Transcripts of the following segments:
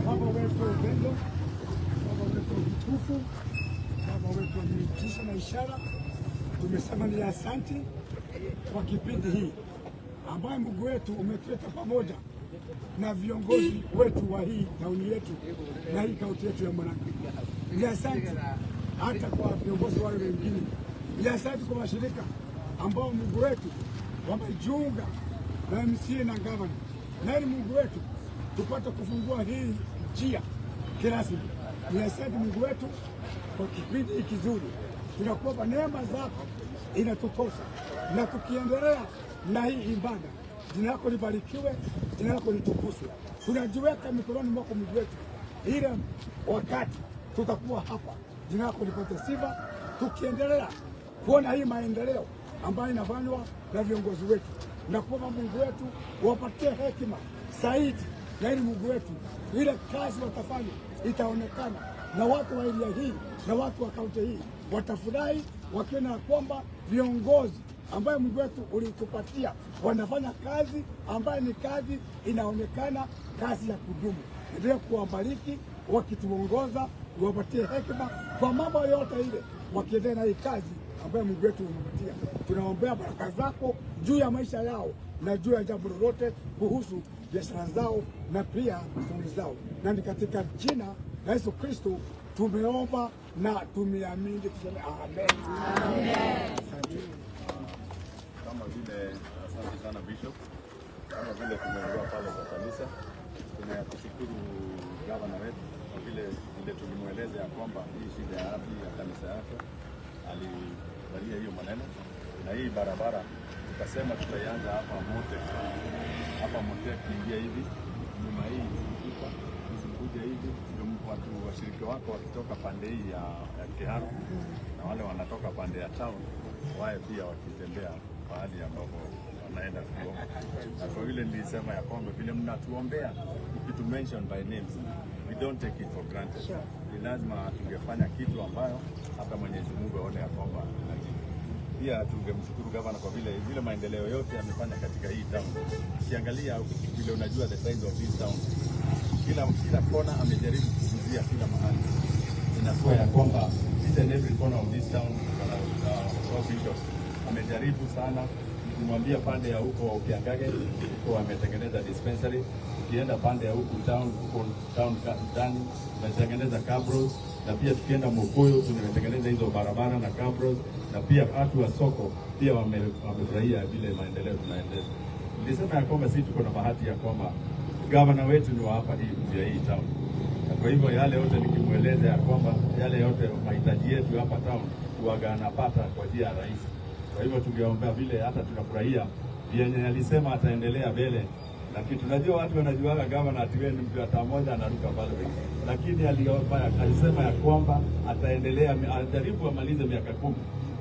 Baba wetu upendo, Baba wetu mtukufu, Baba wetu miujiza na ishara, tumesema ni asante kwa kipindi hii ambayo Mungu wetu umetuleta pamoja na viongozi wetu wa hii tauni yetu na hii kaunti yetu ya Murang'a. Ni asante hata kwa viongozi wale wengine, ni asante kwa mashirika ambao Mungu wetu wamejiunga na MCA na gavana, na ili Mungu wetu tupate kufungua hii njia kirasmi. Ni asante Mungu wetu kwa kipindi hiki kizuri, tunakuomba neema zako inatutosha, na tukiendelea na hii ibada, jina lako libarikiwe, jina lako litukuzwe. Tunajiweka mikononi mwako Mungu wetu, ile wakati tutakuwa hapa, jina lako lipate sifa, tukiendelea kuona hii maendeleo ambayo inafanywa na viongozi wetu. Na kuomba Mungu wetu wapatie hekima zaidi, na ili Mungu wetu ile kazi watafanya itaonekana, na watu wa area hii na watu wa kaunti hii watafurahi wakiona kwamba viongozi ambayo Mungu wetu ulitupatia wanafanya kazi ambayo ni kazi inaonekana, kazi ya kudumu. Endelea kuwabariki wakituongoza, wapatie hekima kwa mambo yote ile, wakiendelea na hii kazi ambayo Mungu wetu umepatia. Tunaombea baraka zako juu ya maisha yao na juu ya jambo lolote kuhusu biashara zao na pia shughuli zao, na ni katika jina la Yesu Kristo tumeomba na tumeamini, tuseme amen. Asante. Kama vile asante sana Bishop, kama vile tumeelewa pale kwa kanisa, tunakushukuru gavana wetu kwa vile tulimweleza ya kwamba hii shida ya afya ya kanisa yake alibalia hiyo maneno, na hii barabara tukasema tutaianza hapa Mote kuingia hivi nyuma hii kuja hivi, ndio watu washiriki wako wakitoka pande hii ya Kiharo na wale wanatoka pande ya town wae pia wakitembea pahali ambapo wanaenda kuomba. Na kwa vile nilisema ya kwamba vile mnatuombea ukitu mention by names, we don't take it for granted. Ni lazima tungefanya kitu ambayo hata Mwenyezi Mungu aone ya kwamba pia tungemshukuru gavana kwa vile maendeleo yote amefanya katika hii town. Ukiangalia vile unajua the size of this town, kila kona amejaribu kuzia kila mahali. Inakuwa ya kwamba each and every corner of this town amejaribu sana. Kumwambia pande ya huko Kiangage huko ametengeneza dispensary, ukienda pande ya huko town ndani ametengeneza cabros, na pia tukienda Mokoyo tumetengeneza hizo barabara na cabros, na pia watu wa soko pia wamefurahia vile maendeleo tunaendeleza. Nilisema ya kwamba sisi tuko na bahati ya kwamba gavana wetu ni wa hapa hii town, na kwa hivyo yale yote nikimweleza ya kwamba yale yote mahitaji yetu hapa town huaga anapata kwa njia rahisi. Kwa hivyo tungeomba vile, hata tunafurahia vyenye alisema ataendelea mbele, lakini tunajua watu wanajuaga gavana atiweni mtu hata mmoja anaruka pale, lakini alisema ya kwamba ataendelea, ajaribu amalize miaka 10.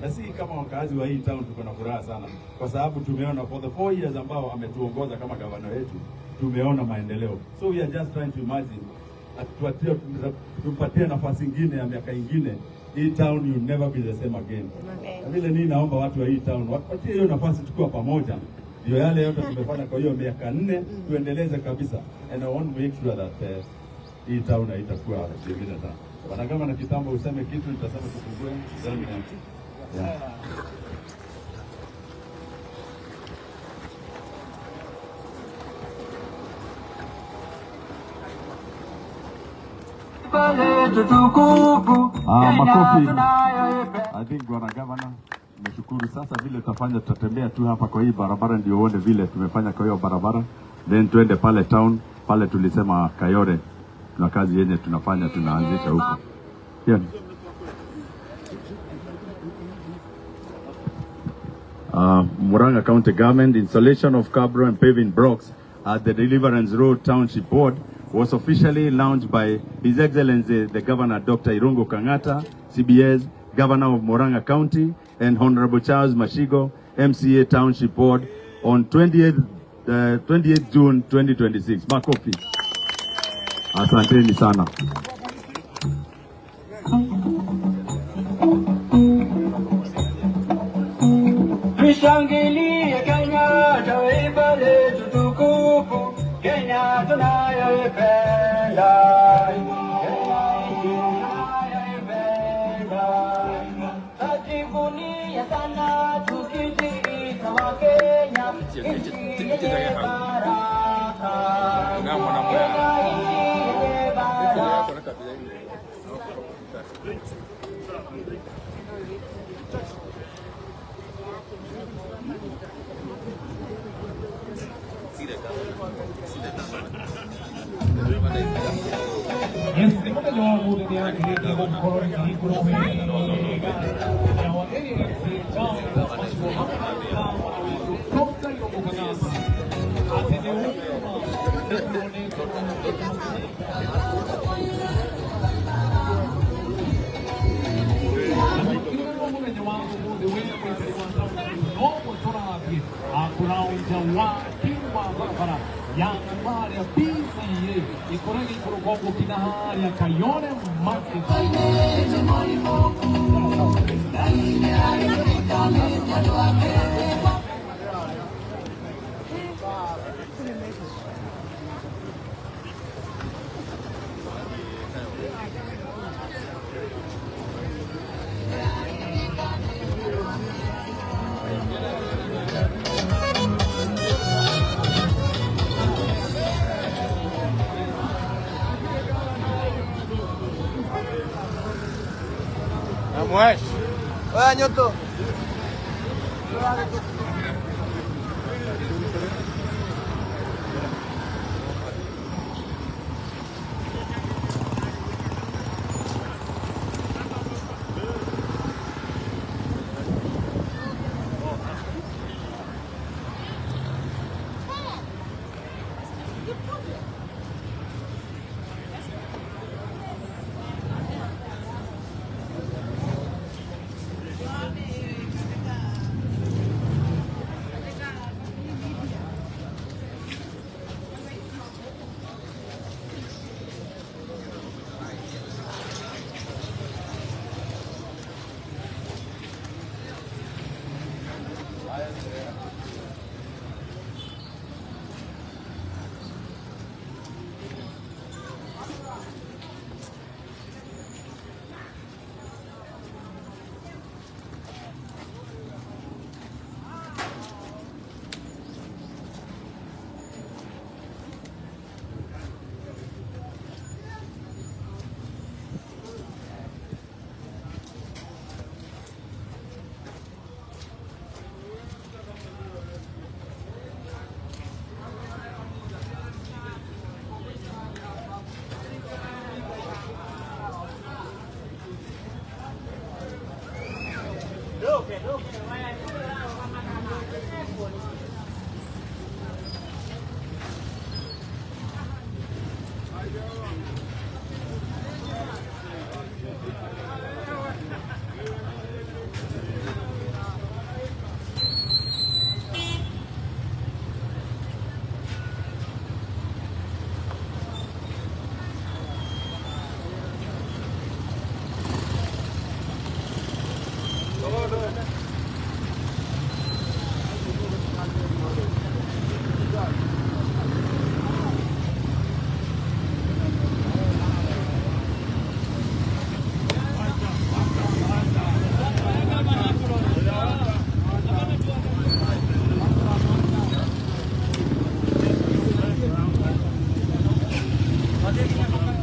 Na si kama wakazi wa hii town tuko na furaha sana, kwa sababu tumeona for the 4 years ambao ametuongoza kama gavana wetu tumeona maendeleo. So we are just trying to imagine tupatie nafasi nyingine ya miaka ingine, hii town will never be the same again. Vile ni naomba watu wa hii town wapatie hiyo nafasi, tukua pamoja, ndio yale yote tumefanya kwa hiyo miaka 4 tuendeleze kabisa. And I want to make sure that hii town haitakuwa vingine sana. Bwana kama na kitambo useme kitu nitasema tukugue ndani ya makofi. I think Bwana Gavana, nimeshukuru. Sasa vile tutafanya, tutatembea tu hapa kwa hii barabara ndio uone vile tumefanya kwa hiyo barabara, then tuende pale town, pale tulisema Kayore tuna kazi yenye tunafanya, tunaanzisha huko. Yeah. Murang'a County Government installation of cabro and paving blocks at the Deliverance Road Township Board was officially launched by His Excellency the Governor Dr. Irungu Kang'ata, CBS, Governor of Murang'a County, and Honorable Charles Mashigo, MCA Township Board on 28th June 2026. Makofi. Asanteni sana. Tushangilie Kenya, taifa letu tukufu, Kenya tunayoipenda, tajivunia sana tukijiita Wakenya, nchi yenye baraka, Kenya yenye baraka. ya PCA ikorege kurugongo kinahari ya Kayore market Mwesh. Oya Nyoto. Thank you.